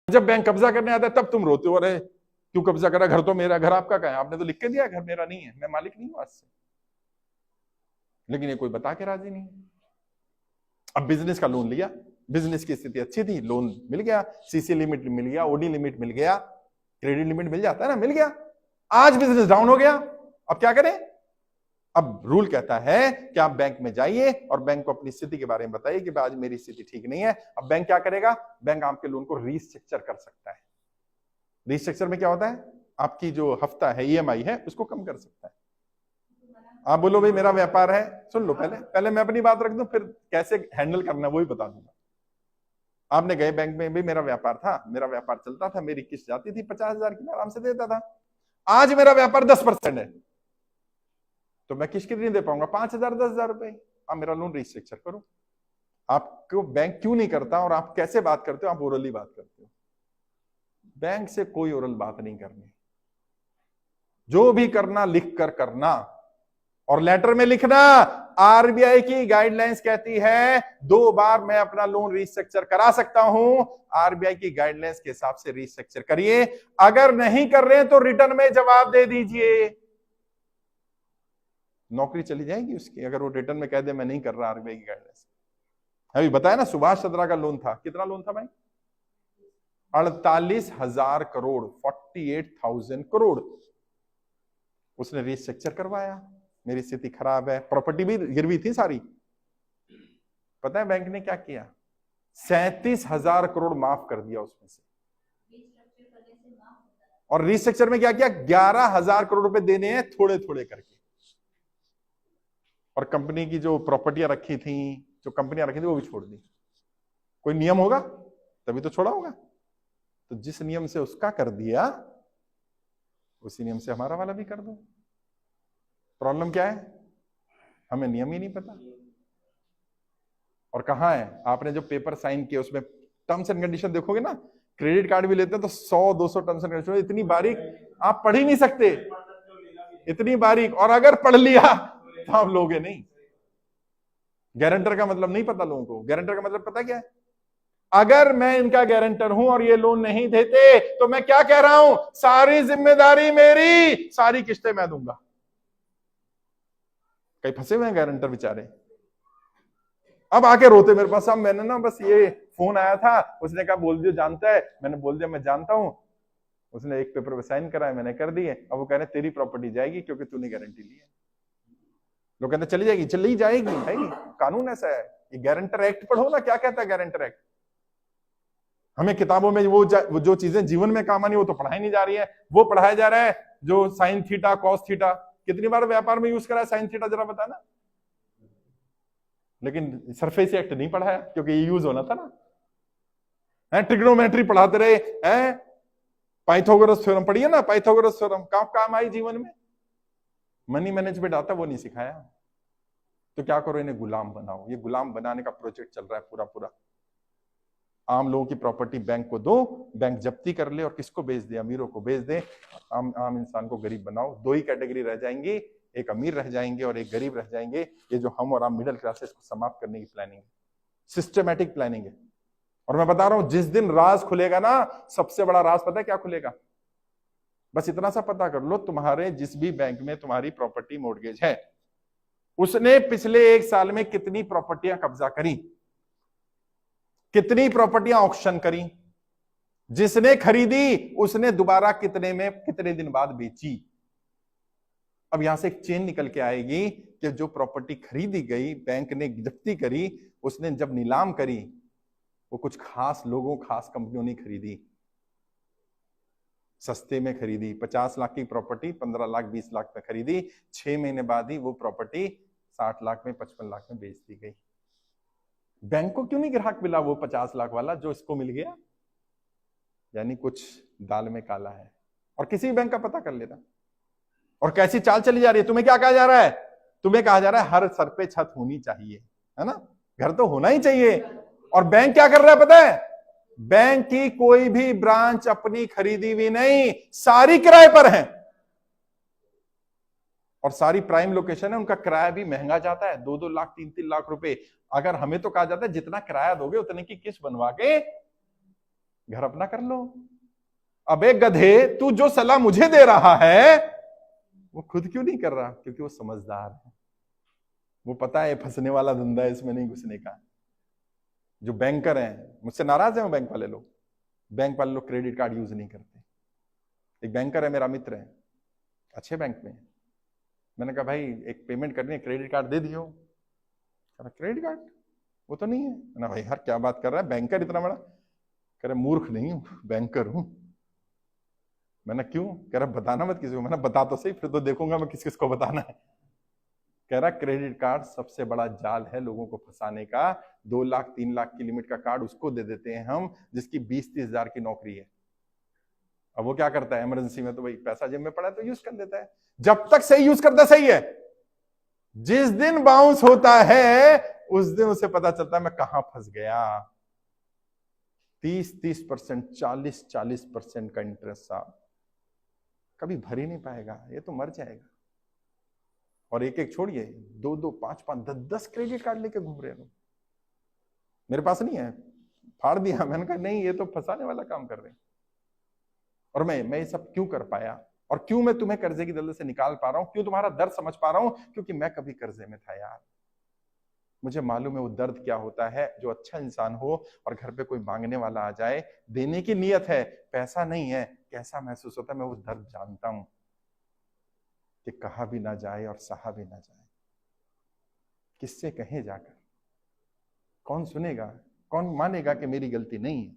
जब बैंक कब्जा करने आता है तब तुम रोते हो, अरे क्यों कब्जा करा, घर तो मेरा, घर आपका कहाँ है, आपने तो लिख के दिया घर मेरा नहीं है, मैं मालिक नहीं हूं आज से। लेकिन ये कोई बता के राजी नहीं। अब बिजनेस का लोन लिया, बिजनेस की स्थिति अच्छी थी, लोन मिल गया, सीसी लिमिट मिल गया, ओडी लिमिट मिल गया, क्रेडिट लिमिट मिल जाता है ना, मिल गया। आज बिजनेस डाउन हो गया, अब क्या करें? अब रूल कहता है कि आप बैंक में जाइए और बैंक को अपनी स्थिति के बारे में बताइए कि आज मेरी स्थिति ठीक नहीं है। अब बैंक क्या करेगा? बैंक आपके लोन को रीस्ट्रक्चर कर सकता है। रीस्ट्रक्चर में क्या होता है? आपकी जो हफ्ता है, ईएमआई है, उसको कम कर सकता है। आप बोलो भाई मेरा व्यापार है, सुन लो, पहले मैं अपनी बात रख दूं, फिर कैसे हैंडल करना वो ही बता दूंगा। आपने गए बैंक में, भी मेरा व्यापार था, मेरा व्यापार चलता था, मेरी किस्त जाती थी 50,000 की, मैं आराम से देता था। आज मेरा व्यापार 10% है, तो मैं किस्त कितनी दे पाऊंगा? 5,000, 10,000 रुपए। आप मेरा लोन रीस्ट्रक्चर करो। आपको बैंक क्यों नहीं करता, और आप कैसे बात करते हो? आप ओरली बात करते हो। बैंक से कोई ओरल बात नहीं करनी, जो भी करना लिख कर करना, और लेटर में लिखना आरबीआई की गाइडलाइंस कहती है 2 बार मैं अपना लोन रीस्ट्रक्चर करा सकता हूं। आरबीआई की गाइडलाइंस के हिसाब से रीस्ट्रक्चर करिए, अगर नहीं कर रहे हैं तो रिटर्न में जवाब दे दीजिए। नौकरी चली जाएगी उसकी अगर वो रिटर्न में कह दे मैं नहीं कर रहा आरबीआई की गाइडलाइंस। अभी बताया ना, सुभाष चंद्रा का लोन था, कितना लोन था भाई? 48,000 करोड़, 48,000 करोड़। उसने रीस्ट्रक्चर करवाया, मेरी स्थिति खराब है, प्रॉपर्टी भी गिरवी थी सारी। पता है बैंक ने क्या किया? 37,000 करोड़ माफ कर दिया उसमें से। और रीस्ट्रक्चर में क्या किया? 11,000 करोड़ रुपए देने हैं थोड़े थोड़े करके। और कंपनी की जो प्रॉपर्टियां रखी थी, जो कंपनियां रखी थी, वो भी छोड़ दी। कोई नियम होगा तभी तो छोड़ा होगा। तो जिस नियम से उसका कर दिया, उसी नियम से हमारा वाला भी कर दो। प्रॉब्लम क्या है? हमें नियम ही नहीं पता। और कहां है? आपने जो पेपर साइन किए उसमें टर्म्स एंड कंडीशन देखोगे ना, क्रेडिट कार्ड भी लेते हैं तो 100-200 टर्म्स एंड कंडीशन, इतनी बारीक आप पढ़ ही नहीं सकते, इतनी बारीक। और अगर पढ़ लिया तो आप लोगे नहीं। गारंटर का मतलब नहीं पता लोगों को। गारंटर का मतलब पता क्या है? अगर मैं इनका गारंटर हूं और ये लोन नहीं देते तो मैं क्या कह रहा हूं? सारी जिम्मेदारी मेरी, सारी किस्तें मैं दूंगा। कई फंसे हुए हैं गारंटर बेचारे, अब आके रोते मेरे पास, साहब मैंने ना बस ये फोन आया था, उसने कहा बोल दियो जानता है, मैंने बोल दिया मैं जानता हूं, उसने एक पेपर पे साइन कराया, मैंने कर दिए, अब वो कह रहे तेरी प्रॉपर्टी जाएगी क्योंकि तूने गारंटी ली है। लोग कहते चली जाएगी, चली जाएगी भाई, कानून ऐसा है। ये गारंटर एक्ट पढ़ो ना, क्या कहता है गारंटर एक्ट। हमें किताबों में वो जो चीजें जीवन में काम आनी वो तो पढ़ाई नहीं जा रही है, वो पढ़ाया जा रहा है जो साइन थीटा कॉस थीटा। कितनी बार व्यापार में यूज करा है साइन थीटा, जरा बताना। लेकिन सरफेस एक्ट नहीं पढ़ाया क्योंकि ये यूज होना था ना। ट्रिग्नोमेट्री पढ़ाते रहे हैं, पाइथागोरस थ्योरम पढ़िए ना, पाइथागोरस थ्योरम काम आई जीवन में। मनी मैनेजमेंट आता वो नहीं सिखाया। तो क्या करो, इन्हें गुलाम बनाओ। ये गुलाम बनाने का प्रोजेक्ट चल रहा है पूरा। आम लोगों की प्रॉपर्टी बैंक को दो, बैंक जब्ती कर ले और किसको बेच दे? अमीरों को बेच दे। आम इंसान को गरीब बनाओ। 2 ही कैटेगरी रह जाएंगी, एक अमीर रह जाएंगे और एक गरीब रह जाएंगे। ये जो हम और आप मिडिल क्लासेस को समाप्त करने की प्लानिंग है, सिस्टमैटिक प्लानिंग है। और मैं बता रहा हूं जिस दिन राज खुलेगा ना, सबसे बड़ा राज पता है क्या खुलेगा? बस इतना सा पता कर लो, तुम्हारे जिस भी बैंक में तुम्हारी प्रॉपर्टी मॉर्गेज है, उसने पिछले 1 साल में कितनी प्रॉपर्टियां कब्जा करी, कितनी प्रॉपर्टियां ऑक्शन करी, जिसने खरीदी उसने दोबारा कितने में कितने दिन बाद बेची। अब यहां से एक चेन निकल के आएगी कि जो प्रॉपर्टी खरीदी गई, बैंक ने जब्ती करी, उसने जब नीलाम करी, वो कुछ खास लोगों, खास कंपनियों ने खरीदी, सस्ते में खरीदी। 50 लाख की प्रॉपर्टी 15 लाख 20 लाख में खरीदी, 6 महीने बाद ही वो प्रॉपर्टी 60 लाख में 55 लाख में बेच दी गई। बैंक को क्यों नहीं ग्राहक मिला वो 50 लाख वाला जो इसको मिल गया? यानी कुछ दाल में काला है। और किसी बैंक का पता कर लेना। और कैसी चाल चली जा रही है? तुम्हें क्या कहा जा रहा है? तुम्हें कहा जा रहा है हर सर पे छत होनी चाहिए, है ना, घर तो होना ही चाहिए। और बैंक क्या कर रहा है पता है? बैंक की कोई भी ब्रांच अपनी खरीदी हुई नहीं, सारी किराए पर है। और सारी प्राइम लोकेशन है, उनका किराया भी महंगा जाता है, 2-2 लाख 3-3 लाख रुपए। अगर हमें तो कहा जाता है जितना किराया दोगे उतने की किस्त बनवा के घर अपना कर लो। अबे गधे, तू जो सलाह मुझे दे रहा है वो खुद क्यों नहीं कर रहा? क्योंकि वो समझदार है, वो पता है फंसने वाला धंधा है, इसमें नहीं घुसने का। जो बैंकर हैं, मुझसे नाराज है वो बैंक वाले लोग। बैंक वाले लोग क्रेडिट कार्ड यूज नहीं करते। एक बैंकर है, मेरा मित्र है, अच्छे बैंक में। मैंने कहा भाई एक पेमेंट करनी है, क्रेडिट कार्ड दे दियो। क्रेडिट कार्ड वो तो नहीं है ना। भाई यार क्या बात कर रहा है, बैंकर इतना बड़ा? कह रहे मूर्ख नहीं हूं, बैंकर हूं। मैंने क्यों? कह रहा बताना मत किसी को। मैंने बता तो सही, फिर तो देखूंगा मैं किस किस को बताना है। कह रहा क्रेडिट कार्ड सबसे बड़ा जाल है लोगों को फंसाने का। 2 लाख 3 लाख की लिमिट का कार्ड उसको दे देते हैं हम जिसकी 20-30 हजार की नौकरी है। अब वो क्या करता है, इमरजेंसी में तो भाई पैसा जेब में पड़ा है तो यूज कर देता है। जब तक सही यूज करता सही है, जिस दिन बाउंस होता है उस दिन उसे पता चलता है मैं कहां फंस गया। 30% 40% का इंटरेस्ट साहब कभी भर ही नहीं पाएगा, ये तो मर जाएगा। और एक एक छोड़िए, 2-2 5-5 10-10 क्रेडिट कार्ड लेके घूम रहे हैं। मेरे पास नहीं है, फाड़ दिया। मैंने कहा नहीं, ये तो फंसाने वाला काम कर रहे हैं। और मैं ये सब क्यों कर पाया, और क्यों मैं तुम्हें कर्जे की दलदल से निकाल पा रहा हूं, क्यों तुम्हारा दर्द समझ पा रहा हूं? क्योंकि मैं कभी कर्जे में था यार। मुझे मालूम है वो दर्द क्या होता है। जो अच्छा इंसान हो और घर पे कोई मांगने वाला आ जाए, देने की नियत है, पैसा नहीं है, कैसा महसूस होता है मैं वो दर्द जानता हूं। कि कहा भी ना जाए और सहा भी ना जाए, किससे कहे जाकर? कौन सुनेगा, कौन मानेगा कि मेरी गलती नहीं है?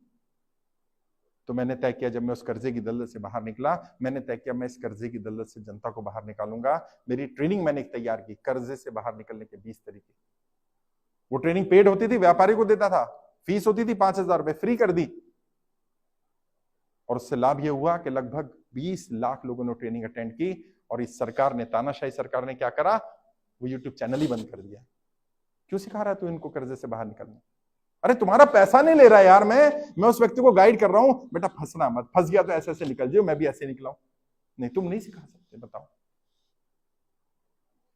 तो मैंने तय किया, जब मैं उस कर्जे की दलदल से बाहर निकला, मैंने तय किया मैं इस कर्जे की दलदल से जनता को बाहर निकालूंगा। मेरी ट्रेनिंग मैंने तैयार की, कर्जे से बाहर निकलने के 20 तरीके। वो ट्रेनिंग पेड होती थी, व्यापारी को देता था, फीस होती थी 5,000 रुपए, फ्री कर दी। और उससे लाभ ये हुआ कि लगभग 20 लाख लोगों ने ट्रेनिंग अटेंड की। और इस सरकार ने, तानाशाही सरकार ने क्या करा, वो यूट्यूब चैनल ही बंद कर दिया। क्यों सिखा रहा है तू इनको कर्जे से बाहर निकलना? अरे तुम्हारा पैसा नहीं ले रहा यार, मैं उस व्यक्ति को गाइड कर रहा हूं, बेटा फंसना मत, फंस गया तो ऐसे ऐसे निकल जाओ, मैं भी ऐसे निकला हूं। नहीं, तुम नहीं सिखा सकते, बताओ।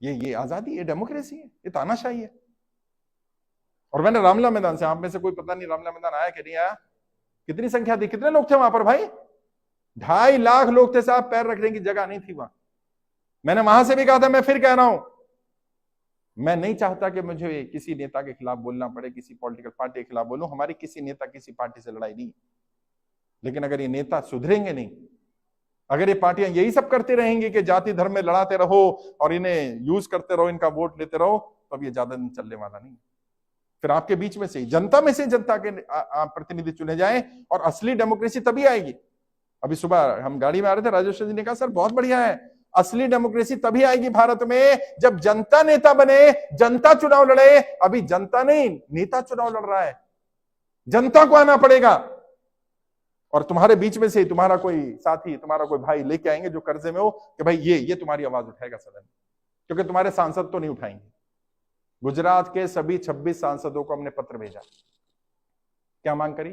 ये आजादी, ये डेमोक्रेसी है, ये तानाशाही है। और मैंने रामला मैदान से, आप में से कोई पता नहीं रामला मैदान आया कि नहीं आया? कितनी संख्या थी, कितने लोग थे वहां पर भाई? 2.5 लाख लोग थे साहब, पैर रखने की जगह नहीं थी वहां। मैंने वहां से भी कहा था, मैं फिर कह रहा हूं, मैं नहीं चाहता कि मुझे किसी नेता के खिलाफ बोलना पड़े, किसी पॉलिटिकल पार्टी के खिलाफ बोलूं। हमारी किसी नेता किसी पार्टी से लड़ाई नहीं, लेकिन अगर ये नेता सुधरेंगे नहीं, अगर ये पार्टियां यही सब करते रहेंगी कि जाति धर्म में लड़ाते रहो और इन्हें यूज करते रहो, इनका वोट लेते रहो, तो अब ये ज्यादा दिन चलने वाला नहीं। फिर आपके बीच में से, जनता में से जनता के प्रतिनिधि चुने जाएं, और असली डेमोक्रेसी तभी आएगी। अभी सुबह हम गाड़ी में आ रहे थे, राजेश जी ने कहा सर बहुत बढ़िया है, असली डेमोक्रेसी तभी आएगी भारत में जब जनता नेता बने, जनता चुनाव लड़े। अभी जनता नहीं, नेता चुनाव लड़ रहा है, जनता को आना पड़ेगा। और तुम्हारे बीच में से तुम्हारा कोई साथी, तुम्हारा कोई भाई लेके आएंगे जो कर्जे में हो, कि भाई ये तुम्हारी आवाज उठाएगा सदन में, क्योंकि तुम्हारे सांसद तो नहीं उठाएंगे। गुजरात के सभी 26 सांसदों को हमने पत्र भेजा। क्या मांग करी?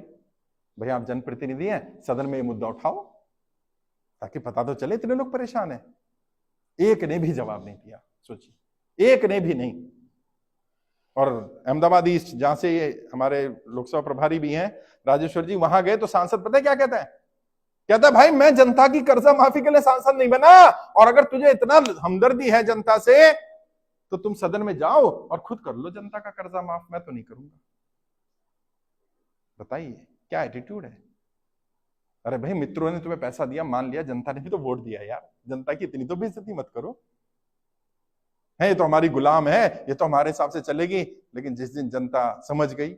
भाई आप जनप्रतिनिधि हैं, सदन में ये मुद्दा उठाओ ताकि पता तो चले इतने लोग परेशान हैं। एक ने भी जवाब नहीं दिया, सोचिए, एक ने भी नहीं। और अहमदाबाद ईस्ट, जहां से ये हमारे लोकसभा प्रभारी भी हैं राजेश्वर जी, वहां गए तो सांसद पता है क्या कहता है? कहता है भाई मैं जनता की कर्जा माफी के लिए सांसद नहीं बना, और अगर तुझे इतना हमदर्दी है जनता से तो तुम सदन में जाओ और खुद कर लो जनता का कर्जा माफ, मैं तो नहीं करूंगा। बताइए क्या एटीट्यूड है? अरे भाई मित्रों ने तुम्हें पैसा दिया, मान लिया, जनता ने भी तो वोट दिया यार, जनता की इतनी तो बेइज्जती मत करो। है ये तो हमारी गुलाम है, ये तो हमारे हिसाब से चलेगी। लेकिन जिस दिन जनता समझ गई,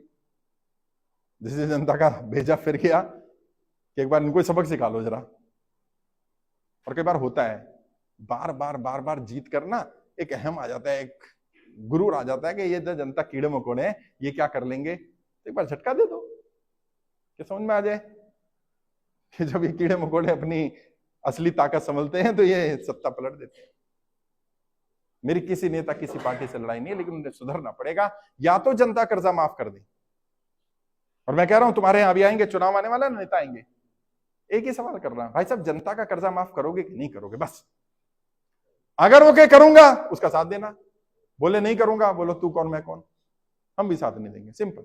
जिस दिन जनता का भेजा फिर गया कि एक बार इनको सबक सिखा लो जरा। और कई बार होता है, बार बार जीत करना एक अहम आ जाता है, एक गुरूर आ जाता है कि ये जनता कीड़े मकोड़े हैं, ये क्या कर लेंगे, तो एक बार झटका दे दो कि समझ में आ जाए कि जब ये कीड़े मकोड़े अपनी असली ताकत समझते हैं तो ये सत्ता पलट देते हैं। मेरी किसी नेता किसी पार्टी से लड़ाई नहीं है, लेकिन उन्हें सुधरना पड़ेगा, या तो जनता कर्जा माफ कर दे। और मैं कह रहा हूं तुम्हारे यहां भी आएंगे, चुनाव आने वाला, नेता आएंगे, एक ही सवाल कर रहा हूं, भाई साहब जनता का कर्जा माफ करोगे कि नहीं करोगे? बस अगर वो कहे करूंगा उसका साथ देना, बोले नहीं करूंगा, बोलो तू कौन मैं कौन, हम भी साथ नहीं देंगे। सिंपल,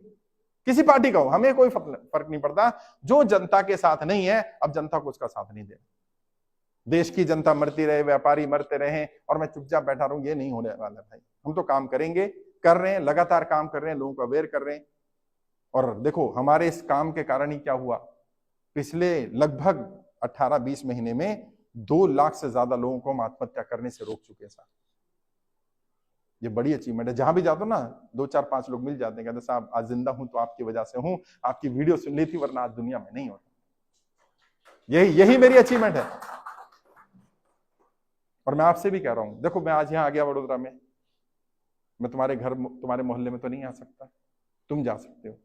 किसी पार्टी का हो, हमें कोई फर्क नहीं पड़ता। जो जनता के साथ नहीं है, अब जनता को उसका साथ नहीं देना। देश की जनता मरती रहे, व्यापारी मरते रहे और मैं चुपचाप बैठा रहूं, ये नहीं होने वाला भाई। हम तो काम करेंगे, कर रहे हैं, लगातार काम कर रहे हैं, लोगों को अवेयर कर रहे हैं। और देखो हमारे इस काम के कारण ही क्या हुआ, पिछले लगभग 18-20 महीने में 2 लाख से ज्यादा लोगों को हम आत्महत्या करने से रोक चुके हैं साहब। ये बड़ी अचीवमेंट है। जहां भी जाता हूं ना, 2-4-5 लोग मिल जाते हैं, कहते साहब आज जिंदा हूं तो आपकी वजह से हूं, आपकी वीडियो सुन ली थी वरना आज दुनिया में नहीं होता। यही मेरी अचीवमेंट है। और मैं आपसे भी कह रहा हूं, देखो मैं आज यहां आ गया वडोदरा में, मैं तुम्हारे घर तुम्हारे मोहल्ले में तो नहीं आ सकता, तुम जा सकते हो।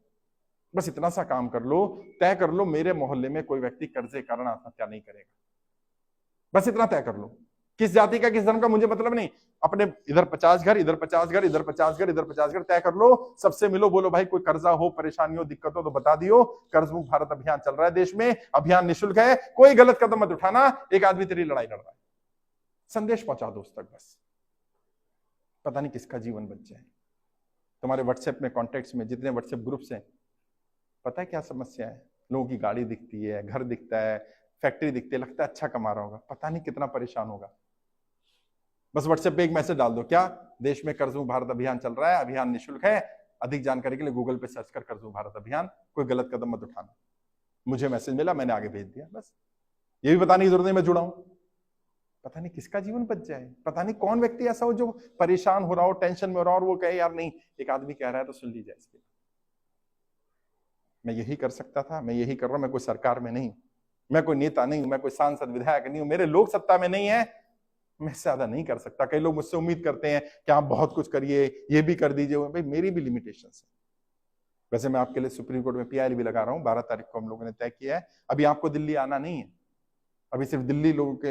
बस इतना सा काम कर लो, तय कर लो मेरे मोहल्ले में कोई व्यक्ति कर्जे के कारण आत्महत्या नहीं करेगा। बस इतना तय कर लो। किस जाति का किस धर्म का मुझे मतलब नहीं, अपने इधर 50 घर, इधर 50 घर, इधर 50 घर, इधर 50 घर तय कर लो, सबसे मिलो, बोलो भाई कोई कर्जा हो, परेशानी हो, दिक्कत हो तो बता दियो। कर्ज मुक्त भारत अभियान चल रहा है देश में, अभियान निःशुल्क है, कोई गलत कदम मत उठाना, एक आदमी तेरी लड़ाई लड़ रहा है, संदेश पहुंचा दो उस तक बस। पता नहीं किसका जीवन बच जाए। तुम्हारे व्हाट्सएप में, कॉन्टेक्ट्स में जितने व्हाट्सएप ग्रुप्स हैं, पता है क्या समस्या है, लोगों की गाड़ी दिखती है, घर दिखता है, फैक्ट्री दिखती है, लगता है अच्छा कमा रहा होगा, पता नहीं कितना परेशान होगा। बस व्हाट्सएप पे एक मैसेज डाल दो, क्या देश में कर्ज मुक्त भारत अभियान चल रहा है, अभियान निःशुल्क है, अधिक जानकारी के लिए गूगल पे सर्च कर कर्ज मुक्त भारत अभियान, कोई गलत कदम मत उठाना। मुझे मैसेज मिला, मैंने आगे भेज दिया, बस। ये भी बताने की जरूरत नहीं मैं जुड़ा हूं। पता नहीं किसका जीवन बच जाए, पता नहीं कौन व्यक्ति ऐसा हो जो परेशान हो रहा हो, टेंशन में हो रहा हो, और वो कहे यार नहीं, एक आदमी कह रहा है तो सुन लीजिए इसके। मैं यही कर सकता था, मैं यही कर रहा हूं। मैं कोई सरकार में नहीं, मैं कोई नेता नहीं हूं, मैं कोई सांसद विधायक नहीं हूं, मेरे लोग सत्ता में नहीं है, मैं ज्यादा नहीं कर सकता। कई लोग मुझसे उम्मीद करते हैं कि आप बहुत कुछ करिए, ये भी कर दीजिए, भाई मेरी भी लिमिटेशन है। वैसे मैं आपके लिए सुप्रीम कोर्ट में PIL भी लगा रहा हूं, 12 तारीख को हम लोगों ने तय किया है। अभी आपको दिल्ली आना नहीं है, अभी सिर्फ दिल्ली लोगों के